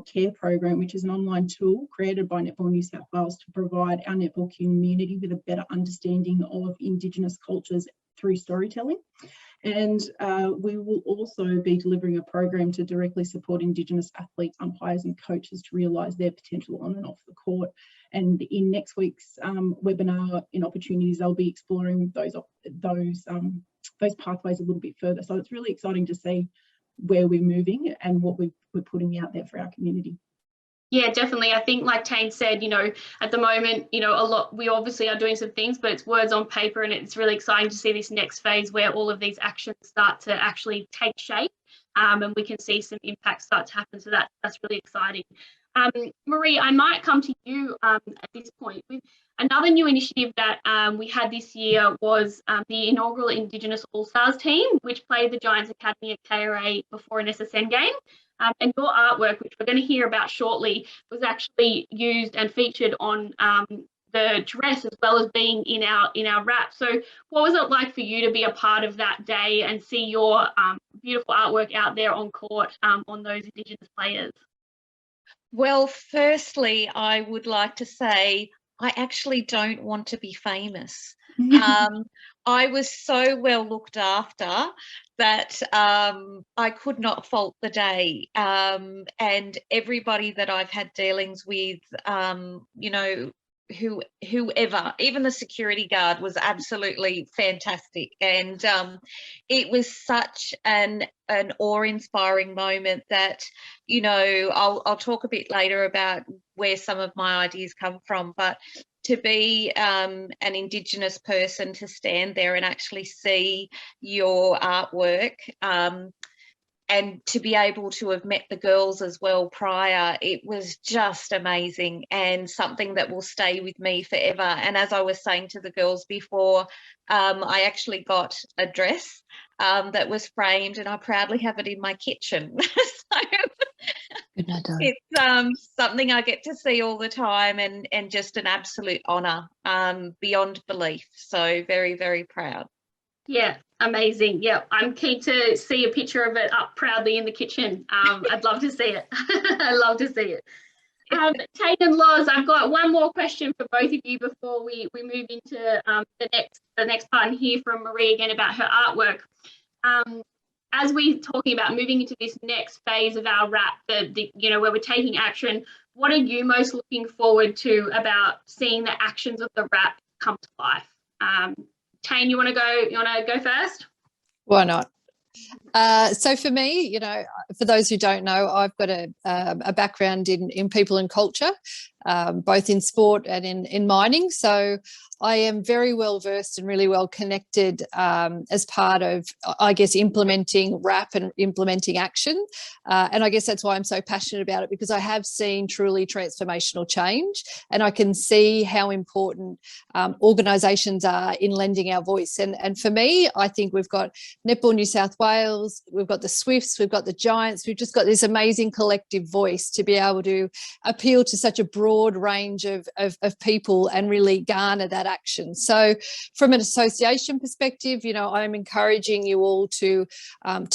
Care program, which is an online tool created by Netball New South Wales to provide our netball community with a better understanding of Indigenous cultures through storytelling. And we will also be delivering a program to directly support Indigenous athletes, umpires and coaches to realise their potential on and off the court. And in next week's webinar in opportunities, they'll be exploring those pathways a little bit further. So it's really exciting to see where we're moving and what we're putting out there for our community. Yeah, definitely. I think, like Tane said, at the moment, we obviously are doing some things, but it's words on paper, and it's really exciting to see this next phase where all of these actions start to actually take shape, and we can see some impact start to happen. So that's really exciting. Marie, I might come to you at this point. Another new initiative that we had this year was the inaugural Indigenous All-Stars team, which played the Giants Academy at KRA before an SSN game. And your artwork, which we're going to hear about shortly, was actually used and featured on the dress as well as being in our wrap. So what was it like for you to be a part of that day and see your beautiful artwork out there on court on those Indigenous players? Well, firstly, I would like to say I actually don't want to be famous. I was so well looked after that I could not fault the day. And everybody that I've had dealings with, whoever, even the security guard, was absolutely fantastic. And it was such an awe-inspiring moment that, I'll talk a bit later about where some of my ideas come from, but to be an Indigenous person, to stand there and actually see your artwork, and to be able to have met the girls as well prior, it was just amazing and something that will stay with me forever. And as I was saying to the girls before, I actually got a dress that was framed, and I proudly have it in my kitchen. So it's something I get to see all the time, and just an absolute honour, beyond belief. So very, very proud. Yeah, amazing. Yeah, I'm keen to see a picture of it up proudly in the kitchen. I'd love to see it. I'd love to see it. Tane and Loz, I've got one more question for both of you before we move into the next part and hear from Marie again about her artwork. As we're talking about moving into this next phase of our wrap, where we're taking action, what are you most looking forward to about seeing the actions of the wrap come to life? Tane, you want to go first? Why not? So for me, for those who don't know, I've got a background in people and culture, both in sport and in mining. So I am very well versed and really well connected as part of, I guess, implementing RAP and implementing action. And I guess that's why I'm so passionate about it, because I have seen truly transformational change, and I can see how important organisations are in lending our voice. And for me, I think we've got Netball New South Wales, we've got the Swifts, we've got the Giants, we've just got this amazing collective voice to be able to appeal to such a broad range of people and really garner that action. So from an association perspective, I'm encouraging you all to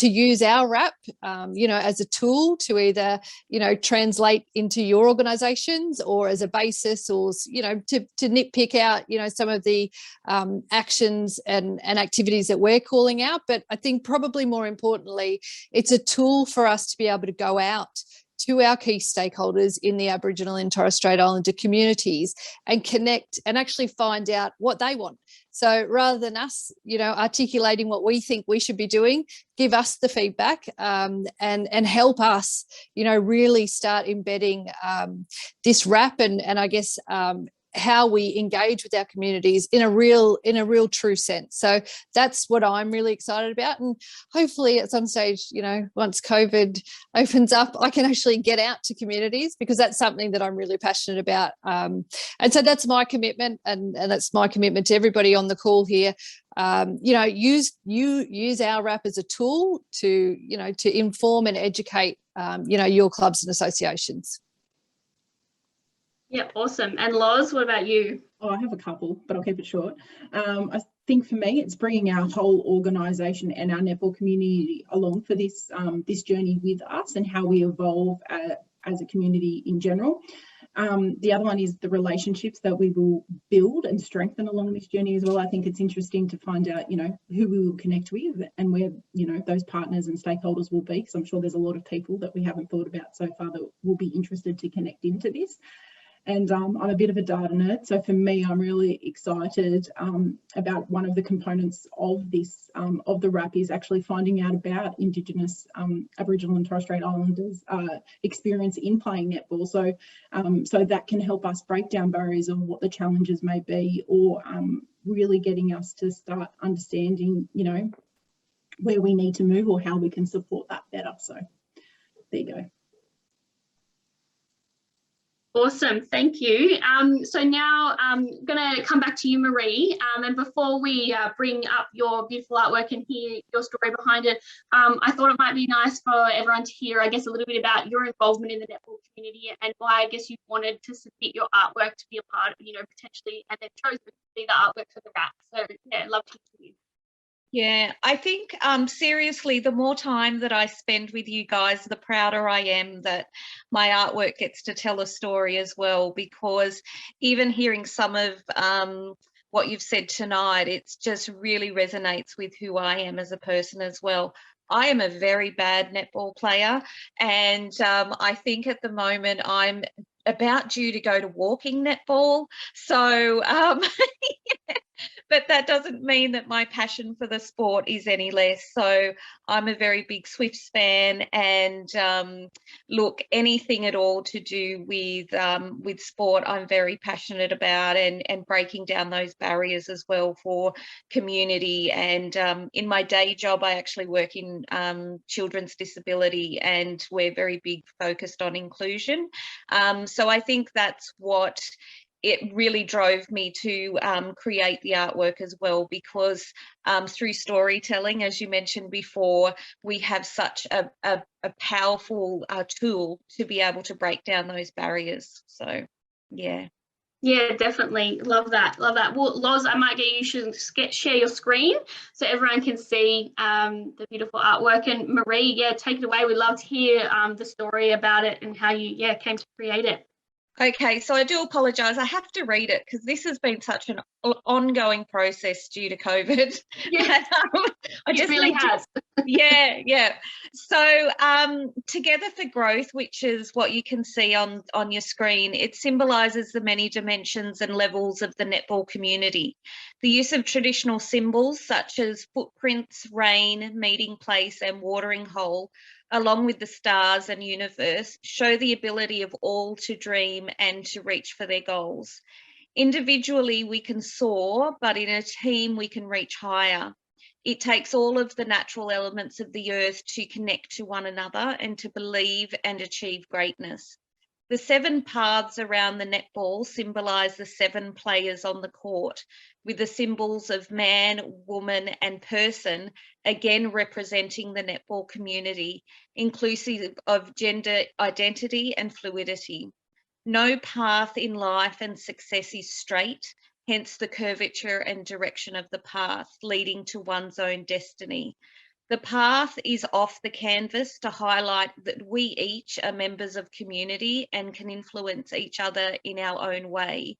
use our RAP, as a tool to either, translate into your organisations, or as a basis, or, to nitpick out, some of the actions and activities that we're calling out. But I think probably more importantly, it's a tool for us to be able to go out to our key stakeholders in the Aboriginal and Torres Strait Islander communities and connect and actually find out what they want. So rather than us, articulating what we think we should be doing, give us the feedback and help us, really start embedding this RAP and I guess how we engage with our communities in a real true sense. So that's what I'm really excited about, and hopefully at some stage, once COVID opens up, I can actually get out to communities, because that's something that I'm really passionate about. And so that's my commitment, and that's my commitment to everybody on the call here. Use our RAP as a tool to inform and educate your clubs and associations. Yeah, awesome. And Loz, what about you? Oh, I have a couple, but I'll keep it short. I think for me, it's bringing our whole organisation and our netball community along for this journey with us, and how we evolve as a community in general. The other one is the relationships that we will build and strengthen along this journey as well. I think it's interesting to find out, who we will connect with and where, those partners and stakeholders will be, because I'm sure there's a lot of people that we haven't thought about so far that will be interested to connect into this. And I'm a bit of a data nerd, so for me, I'm really excited about one of the components of this, of the RAP, is actually finding out about Indigenous Aboriginal and Torres Strait Islanders experience in playing netball. So, so that can help us break down barriers of what the challenges may be, or really getting us to start understanding, where we need to move or how we can support that better. So there you go. Awesome, thank you. So now I'm going to come back to you, Marie. And before we bring up your beautiful artwork and hear your story behind it, I thought it might be nice for everyone to hear, I guess, a little bit about your involvement in the netball community and why I guess you wanted to submit your artwork to be a part of, potentially, and then chose to be the artwork for the RAP. So yeah, love to hear you. Yeah, I think seriously, the more time that I spend with you guys, the prouder I am that my artwork gets to tell a story as well, because even hearing some of what you've said tonight, it's just really resonates with who I am as a person as well. I am a very bad netball player, and I think at the moment I'm about due to go to walking netball. So but that doesn't mean that my passion for the sport is any less. So I'm a very big Swifts fan, and look, anything at all to do with sport, I'm very passionate about, and breaking down those barriers as well for community. And in my day job, I actually work in children's disability, and we're very big focused on inclusion. So I think that's what it really drove me to create the artwork as well, because through storytelling, as you mentioned before, we have such a powerful tool to be able to break down those barriers. So yeah. Yeah, definitely. Love that. Love that. Well, Loz, I might get you to share your screen so everyone can see the beautiful artwork. And Marie, yeah, take it away. We'd love to hear the story about it and how you, came to create it. Okay, so I do apologise. I have to read it because this has been such an ongoing process due to COVID. Yeah, It really has. Yeah. So Together for Growth, which is what you can see on your screen, it symbolises the many dimensions and levels of the netball community. The use of traditional symbols such as footprints, rain, meeting place and watering hole, along with the stars and universe, show the ability of all to dream and to reach for their goals. Individually, we can soar, but in a team, we can reach higher. It takes all of the natural elements of the earth to connect to one another and to believe and achieve greatness. The 7 paths around the netball symbolise the 7 players on the court, with the symbols of man, woman and person, again representing the netball community, inclusive of gender identity and fluidity. No path in life and success is straight, hence the curvature and direction of the path leading to one's own destiny. The path is off the canvas to highlight that we each are members of community and can influence each other in our own way.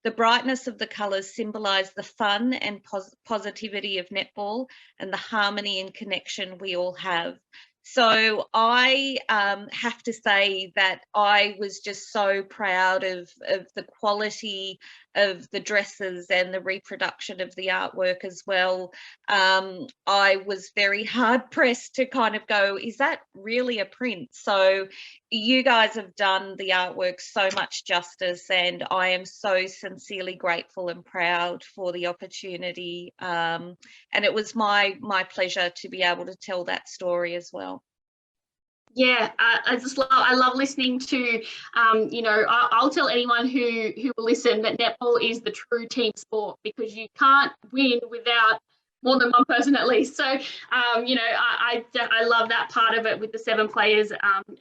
The brightness of the colours symbolise the fun and positivity of netball and the harmony and connection we all have. So I have to say that I was just so proud of the quality of the dresses and the reproduction of the artwork as well. I was very hard pressed to kind of go, is that really a print? So you guys have done the artwork so much justice, and I am so sincerely grateful and proud for the opportunity. And it was my pleasure to be able to tell that story as well. Yeah, I love listening to, I'll tell anyone who will listen that netball is the true team sport, because you can't win without more than one person at least. So, I love that part of it with the 7 players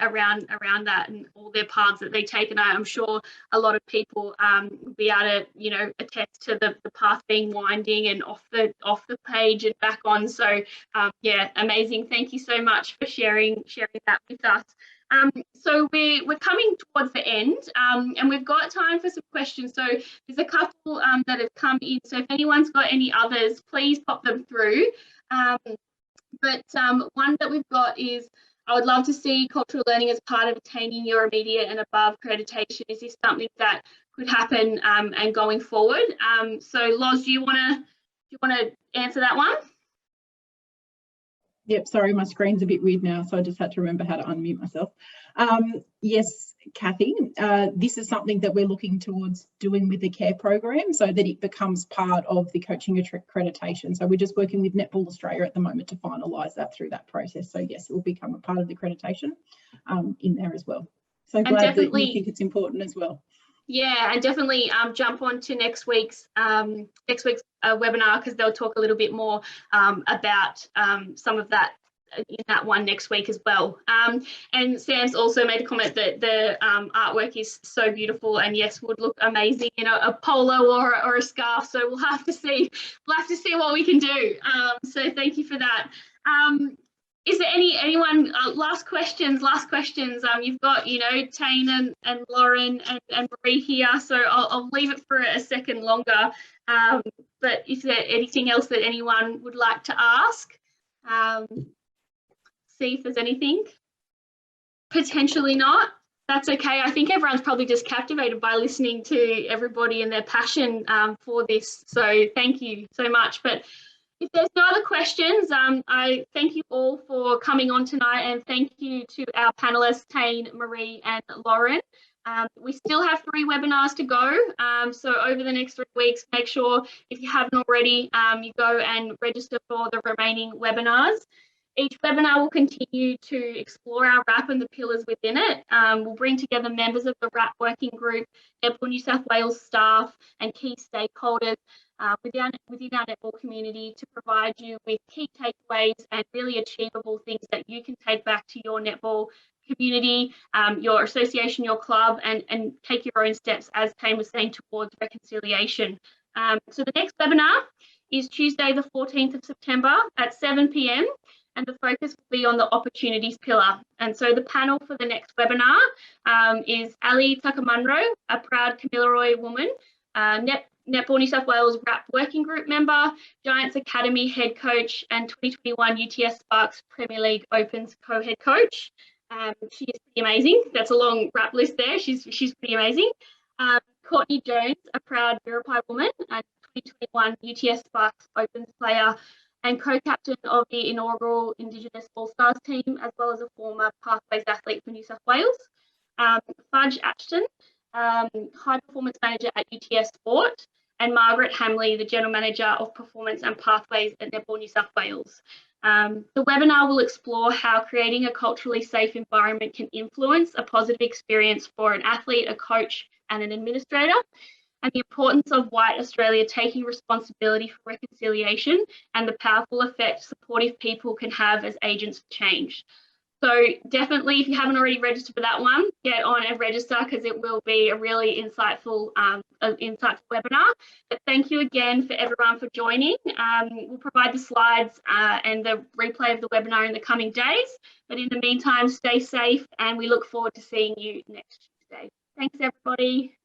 around that and all their paths that they take. And I'm sure a lot of people will be able to, attest to the path being winding and off the page and back on. So, yeah, amazing. Thank you so much for sharing that with us. So we're coming towards the end, and we've got time for some questions. So there's a couple that have come in. So if anyone's got any others, please pop them through. But one that we've got is, I would love to see cultural learning as part of attaining your immediate and above accreditation. Is this something that could happen and going forward? So Loz, do you want to answer that one? Yep, sorry, my screen's a bit weird now, so I just had to remember how to unmute myself. Yes, Kathy, this is something that we're looking towards doing with the CARE program so that it becomes part of the coaching accreditation. So we're just working with Netball Australia at the moment to finalise that through that process. So yes, it will become a part of the accreditation in there as well. So glad that you think it's important as well. Yeah, and definitely jump on to next week's webinar, because they'll talk a little bit more about some of that in that one next week as well. And Sam's also made a comment that the artwork is so beautiful, and yes, would look amazing in a polo or a scarf. So we'll have to see what we can do. So thank you for that. Is there anyone, last questions? You've got, Tane and Lauren and Marie here, so I'll leave it for a second longer. But is there anything else that anyone would like to ask? See if there's anything. Potentially not. That's okay. I think everyone's probably just captivated by listening to everybody and their passion for this. So thank you so much. But if there's no other questions, I thank you all for coming on tonight, and thank you to our panelists, Tane, Marie and Lauren. We still have 3 webinars to go. So over the next 3 weeks, make sure if you haven't already, you go and register for the remaining webinars. Each webinar will continue to explore our RAP and the pillars within it. We'll bring together members of the RAP working group, Netball New South Wales staff and key stakeholders within our netball community to provide you with key takeaways and really achievable things that you can take back to your netball community, your association, your club, and take your own steps, as Tane was saying, towards reconciliation. So the next webinar is Tuesday the 14th of September at 7 p.m. and the focus will be on the opportunities pillar. And so the panel for the next webinar is Ali Tucker-Munro, a proud Kamilaroi woman, Netball New South Wales RAP working group member, Giants Academy head coach, and 2021 UTS Sparks Premier League Opens co-head coach. She is pretty amazing. That's a long RAP list there. She's pretty amazing. Courtney Jones, a proud Mirapai woman, and 2021 UTS Sparks Opens player, and co-captain of the inaugural Indigenous All-Stars team, as well as a former Pathways athlete for New South Wales. Fudge Ashton, high performance manager at UTS Sport, and Margaret Hamley, the general manager of performance and pathways at Netball New South Wales. The webinar will explore how creating a culturally safe environment can influence a positive experience for an athlete, a coach, and an administrator, and the importance of White Australia taking responsibility for reconciliation and the powerful effect supportive people can have as agents of change. So definitely, if you haven't already registered for that one, get on and register, because it will be a really insightful webinar. But thank you again for everyone for joining. We'll provide the slides and the replay of the webinar in the coming days. But in the meantime, stay safe, and we look forward to seeing you next Tuesday. Thanks, everybody.